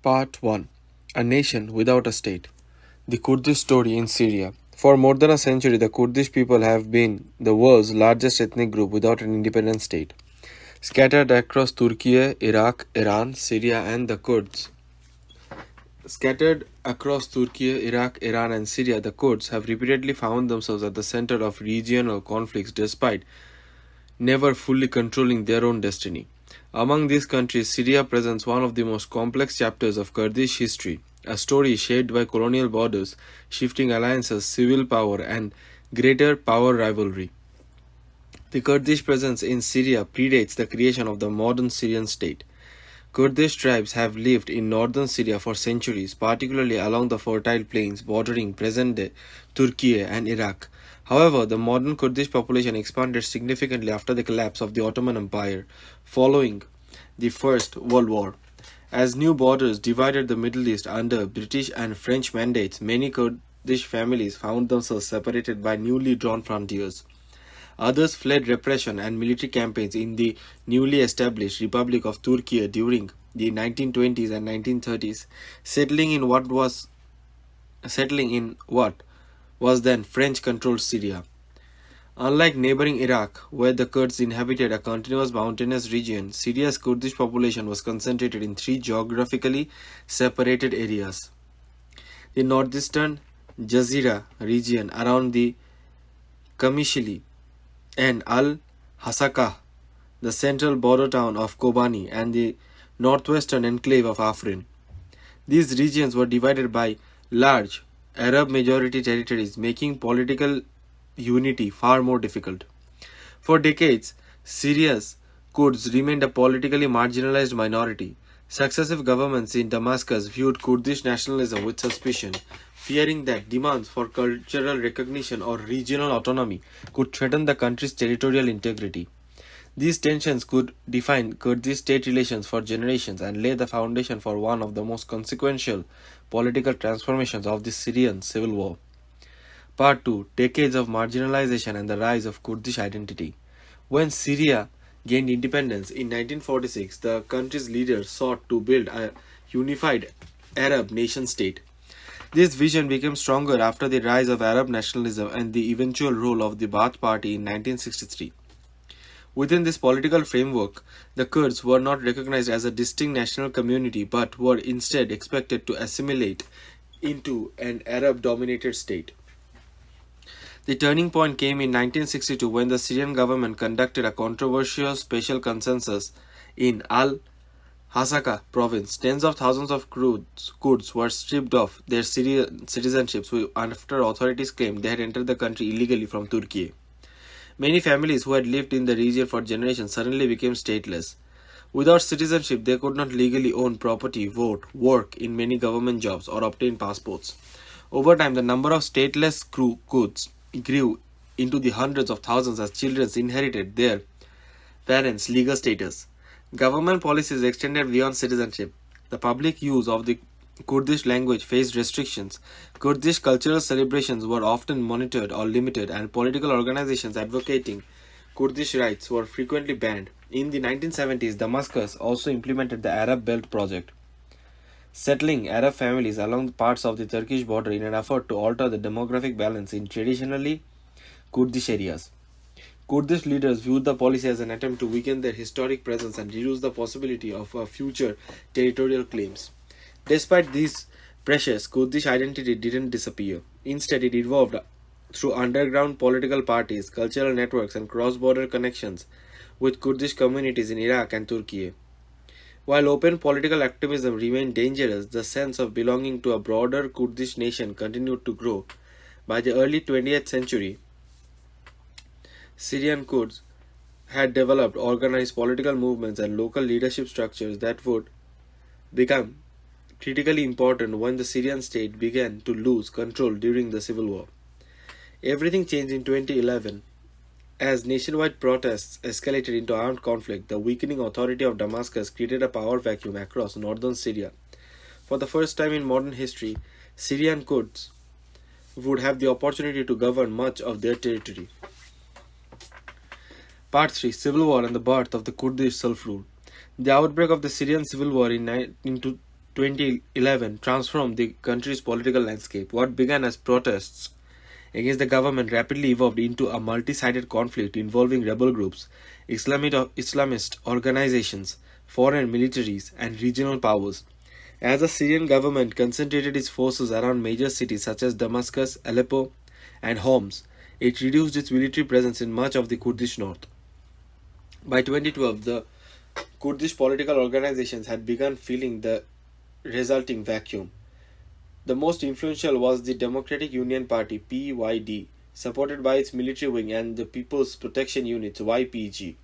Part 1. A Nation Without a State. The Kurdish Story in Syria. For more than a century, the Kurdish people have been the world's largest ethnic group without an independent state. Scattered across Turkey, Iraq, Iran, Syria, and the Kurds. Scattered across Turkey, Iraq, Iran, and Syria, the Kurds have repeatedly found themselves at the center of regional conflicts despite never fully controlling their own destiny. Among these countries, Syria presents one of the most complex chapters of Kurdish history, a story shaped by colonial borders, shifting alliances, civil power, and greater power rivalry. The Kurdish presence in Syria predates the creation of the modern Syrian state. Kurdish tribes have lived in northern Syria for centuries, particularly along the fertile plains bordering present-day Turkey and Iraq. However, the modern Kurdish population expanded significantly after the collapse of the Ottoman Empire following the First World War. As new borders divided the Middle East under British and French mandates, many Kurdish families found themselves separated by newly drawn frontiers. Others fled repression and military campaigns in the newly established Republic of Turkey during the 1920s and 1930s, settling in what was then French-controlled Syria. Unlike neighboring Iraq, where the Kurds inhabited a continuous mountainous region, Syria's Kurdish population was concentrated in three geographically separated areas. The northeastern Jazira region around the Kamishli and Al-Hasakah, the central border town of Kobani, and the northwestern enclave of Afrin. These regions were divided by large Arab-majority territories, making political unity far more difficult. For decades, Syria's Kurds remained a politically marginalized minority. Successive governments in Damascus viewed Kurdish nationalism with suspicion, fearing that demands for cultural recognition or regional autonomy could threaten the country's territorial integrity. These tensions could define Kurdish state relations for generations and lay the foundation for one of the most consequential political transformations of the Syrian Civil War. Part 2. Decades of marginalization and the rise of Kurdish identity. When Syria gained independence in 1946, the country's leaders sought to build a unified Arab nation-state. This vision became stronger after the rise of Arab nationalism and the eventual rule of the Ba'ath Party in 1963. Within this political framework, the Kurds were not recognized as a distinct national community but were instead expected to assimilate into an Arab-dominated state. The turning point came in 1962 when the Syrian government conducted a controversial special consensus in Al-Hasakah province. Tens of thousands of Kurds were stripped of their Syrian citizenships after authorities claimed they had entered the country illegally from Turkey. Many families who had lived in the region for generations suddenly became stateless. Without citizenship, they could not legally own property, vote, work in many government jobs, or obtain passports. Over time, the number of stateless Kurds grew into the hundreds of thousands as children inherited their parents' legal status. Government policies extended beyond citizenship. The public use of the Kurdish language faced restrictions. Kurdish cultural celebrations were often monitored or limited, and political organizations advocating Kurdish rights were frequently banned. In the 1970s, Damascus also implemented the Arab Belt Project, settling Arab families along parts of the Turkish border in an effort to alter the demographic balance in traditionally Kurdish areas. Kurdish leaders viewed the policy as an attempt to weaken their historic presence and reduce the possibility of future territorial claims. Despite these pressures, Kurdish identity didn't disappear. Instead, it evolved through underground political parties, cultural networks, and cross-border connections with Kurdish communities in Iraq and Turkey. While open political activism remained dangerous, the sense of belonging to a broader Kurdish nation continued to grow. By the early 20th century, Syrian Kurds had developed organized political movements and local leadership structures that would become critically important when the Syrian state began to lose control during the civil war. Everything changed in 2011 as nationwide protests escalated into armed conflict. The weakening authority of Damascus created a power vacuum across northern Syria. For the first time in modern history, Syrian Kurds would have the opportunity to govern much of their territory. Part 3. Civil War and the birth of the Kurdish self-rule. The outbreak of the Syrian Civil War in 2011 transformed the country's political landscape. What began as protests against the government rapidly evolved into a multi-sided conflict involving rebel groups, Islamist organizations, foreign militaries, and regional powers. As the Syrian government concentrated its forces around major cities such as Damascus, Aleppo, and Homs, it reduced its military presence in much of the Kurdish north. By 2012, the Kurdish political organizations had begun filling the resulting vacuum. The most influential was the Democratic Union Party (PYD), supported by its military wing and the People's Protection Units (YPG).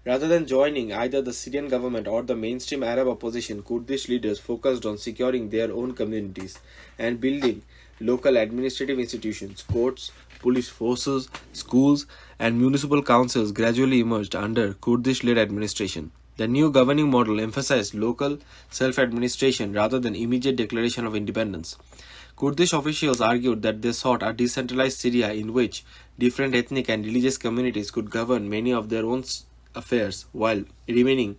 Rather than joining either the Syrian government or the mainstream Arab opposition, Kurdish leaders focused on securing their own communities and building local administrative institutions. Courts, police forces, schools, and municipal councils gradually emerged under Kurdish led administration. The new governing model emphasized local self administration rather than immediate declaration of independence. Kurdish officials argued that they sought a decentralized Syria in which different ethnic and religious communities could govern many of their own affairs while remaining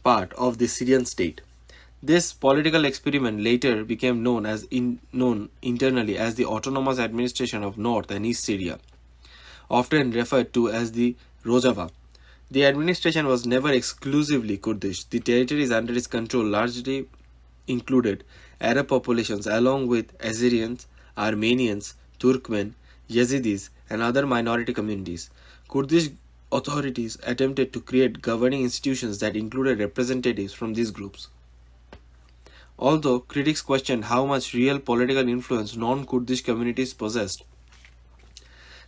part of the Syrian state. This political experiment later became known internally as the Autonomous Administration of North and East Syria, often referred to as the Rojava. The administration was never exclusively Kurdish. The territories under its control largely included Arab populations along with Azerians, Armenians, Turkmen, Yazidis, and other minority communities. Kurdish authorities attempted to create governing institutions that included representatives from these groups. Although critics questioned how much real political influence non-Kurdish communities possessed,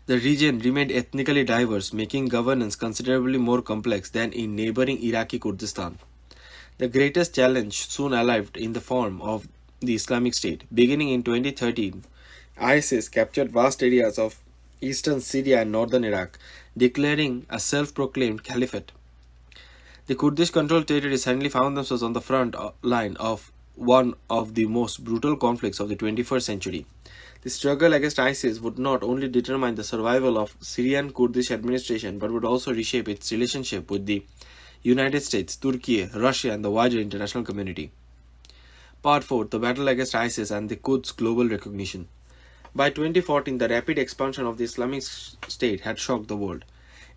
the region remained ethnically diverse, making governance considerably more complex than in neighboring Iraqi Kurdistan. The greatest challenge soon arrived in the form of the Islamic State. Beginning in 2013, ISIS captured vast areas of eastern Syria and northern Iraq, declaring a self-proclaimed caliphate. The Kurdish-controlled territories suddenly found themselves on the front line of one of the most brutal conflicts of the 21st century. The struggle against ISIS would not only determine the survival of Syrian Kurdish administration but would also reshape its relationship with the United States, Turkey, Russia, and the wider international community. Part 4: The Battle Against ISIS and the Quds Global Recognition. By 2014, the rapid expansion of the Islamic State had shocked the world.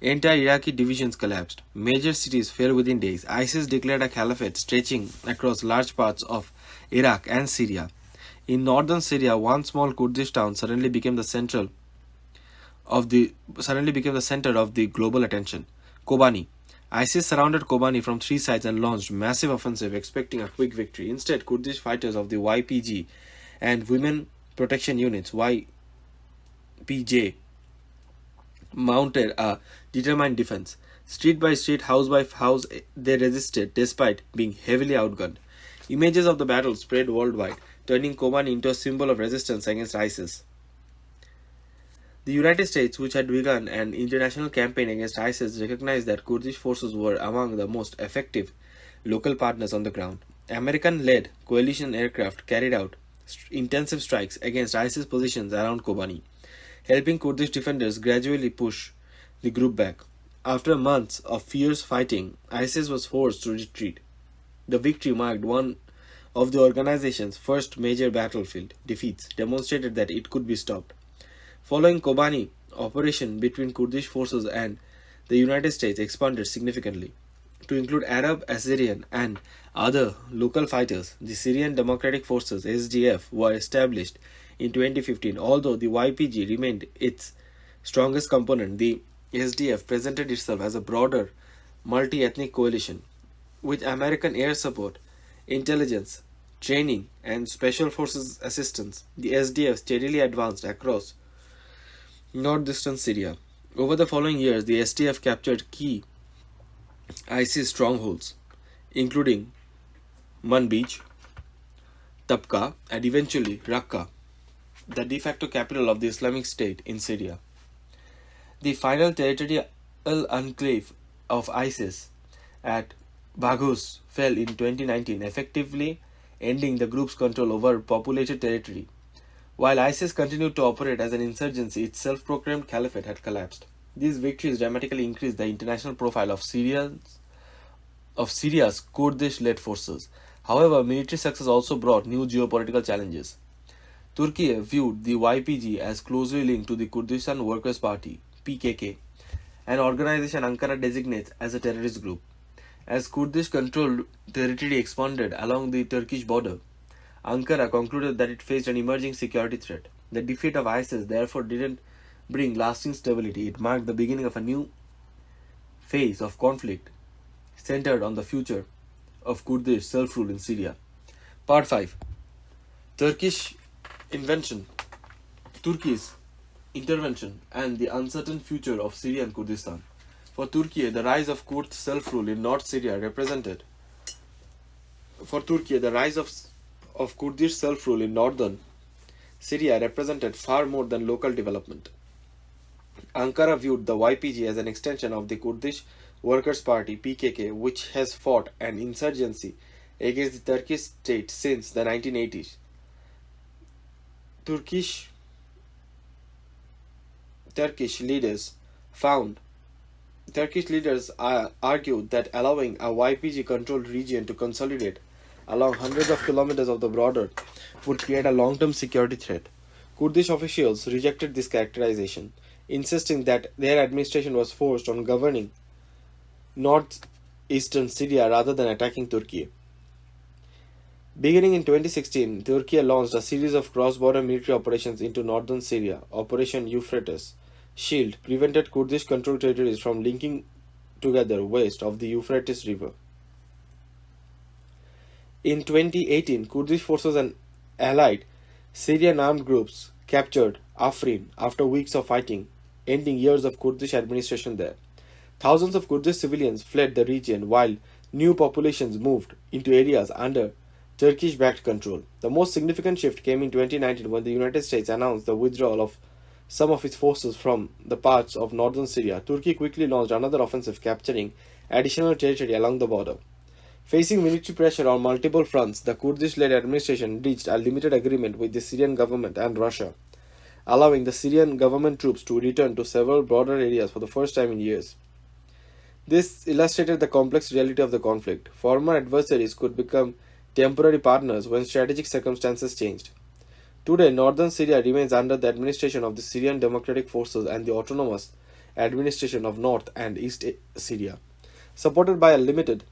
Entire Iraqi divisions collapsed. Major cities fell within days. ISIS declared a caliphate stretching across large parts of Iraq and Syria. In northern Syria, one small Kurdish town suddenly became the center of the global attention. Kobani. ISIS surrounded Kobani from three sides and launched massive offensive, expecting a quick victory. Instead, Kurdish fighters of the YPG and Women Protection Units (YPJ) mounted a determined defense. Street by street, house by house, they resisted despite being heavily outgunned. Images of the battle spread worldwide, turning Kobani into a symbol of resistance against ISIS. The United States, which had begun an international campaign against ISIS, recognized that Kurdish forces were among the most effective local partners on the ground. American-led coalition aircraft carried out intensive strikes against ISIS positions around Kobani, helping Kurdish defenders gradually push the group back. After months of fierce fighting, ISIS was forced to retreat. The victory marked one of the organization's first major battlefield defeats, demonstrated that it could be stopped. Following Kobani, operation between Kurdish forces and the United States expanded significantly to include Arab, Assyrian, and other local fighters. The Syrian Democratic Forces (SDF) were established in 2015. Although the YPG remained its strongest component, the SDF presented itself as a broader multi-ethnic coalition. With American air support, intelligence, training, and special forces assistance, the SDF steadily advanced across northeastern Syria. Over the following years, the SDF captured key ISIS strongholds, including Manbij, Tabqa, and eventually Raqqa, the de facto capital of the Islamic State in Syria. The final territorial enclave of ISIS at Baghuz fell in 2019, effectively ending the group's control over populated territory. While ISIS continued to operate as an insurgency, its self-proclaimed caliphate had collapsed. These victories dramatically increased the international profile of Syria's Kurdish-led forces. However, military success also brought new geopolitical challenges. Turkey viewed the YPG as closely linked to the Kurdistan Workers' Party (PKK), an organization Ankara designates as a terrorist group. As Kurdish controlled territory expanded along the Turkish border, Ankara concluded that it faced an emerging security threat. The defeat of ISIS therefore didn't bring lasting stability, it marked the beginning of a new phase of conflict centered on the future of Kurdish self rule in Syria. Part 5. Turkish invention, Turkey's intervention, and the uncertain future of Syrian Kurdistan. For Turkey, the rise of Kurd self rule in North Syria represented of Kurdish self rule in northern Syria represented far more than local development. Ankara viewed the YPG as an extension of the Kurdish Workers' Party (PKK), which has fought an insurgency against the Turkish state since the 1980s. Turkish leaders found Turkish leaders argued that allowing a YPG-controlled region to consolidate along hundreds of kilometers of the border would create a long-term security threat. Kurdish officials rejected this characterization, insisting that their administration was forced on governing northeastern Syria rather than attacking Turkey. Beginning in 2016, Turkey launched a series of cross-border military operations into northern Syria. Operation Euphrates Shield prevented Kurdish-controlled territories from linking together west of the Euphrates River. In 2018, Kurdish forces and allied Syrian armed groups captured Afrin after weeks of fighting, ending years of Kurdish administration there. Thousands of Kurdish civilians fled the region while new populations moved into areas under Turkish-backed control. The most significant shift came in 2019 when the United States announced the withdrawal of some of its forces from the parts of northern Syria. Turkey quickly launched another offensive, capturing additional territory along the border. Facing military pressure on multiple fronts, the Kurdish-led administration reached a limited agreement with the Syrian government and Russia, allowing the Syrian government troops to return to several border areas for the first time in years. This illustrated the complex reality of the conflict. Former adversaries could become temporary partners when strategic circumstances changed. Today, northern Syria remains under the administration of the Syrian Democratic Forces and the autonomous administration of North and East Syria, supported by a limited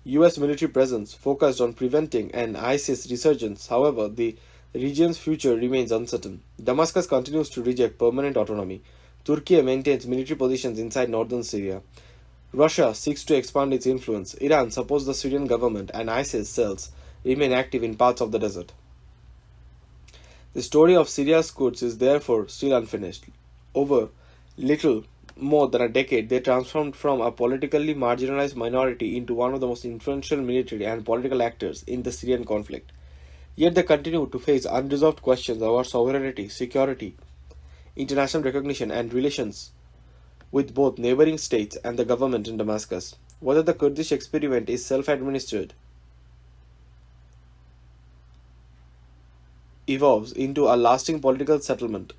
US military presence focused on preventing an ISIS resurgence. However, the region's future remains uncertain. Damascus continues to reject permanent autonomy. Turkey maintains military positions inside northern Syria. Russia seeks to expand its influence. Iran supports the Syrian government, and ISIS cells remain active in parts of the desert. The story of Syria's Kurds is therefore still unfinished. Over little more than a decade, they transformed from a politically marginalized minority into one of the most influential military and political actors in the Syrian conflict. Yet they continue to face unresolved questions about sovereignty, security, international recognition, and relations with both neighboring states and the government in Damascus. Whether the Kurdish experiment is self-administered, evolves into a lasting political settlement,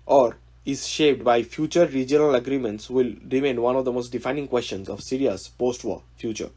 or is shaped by future regional agreements will remain one of the most defining questions of Syria's post-war future.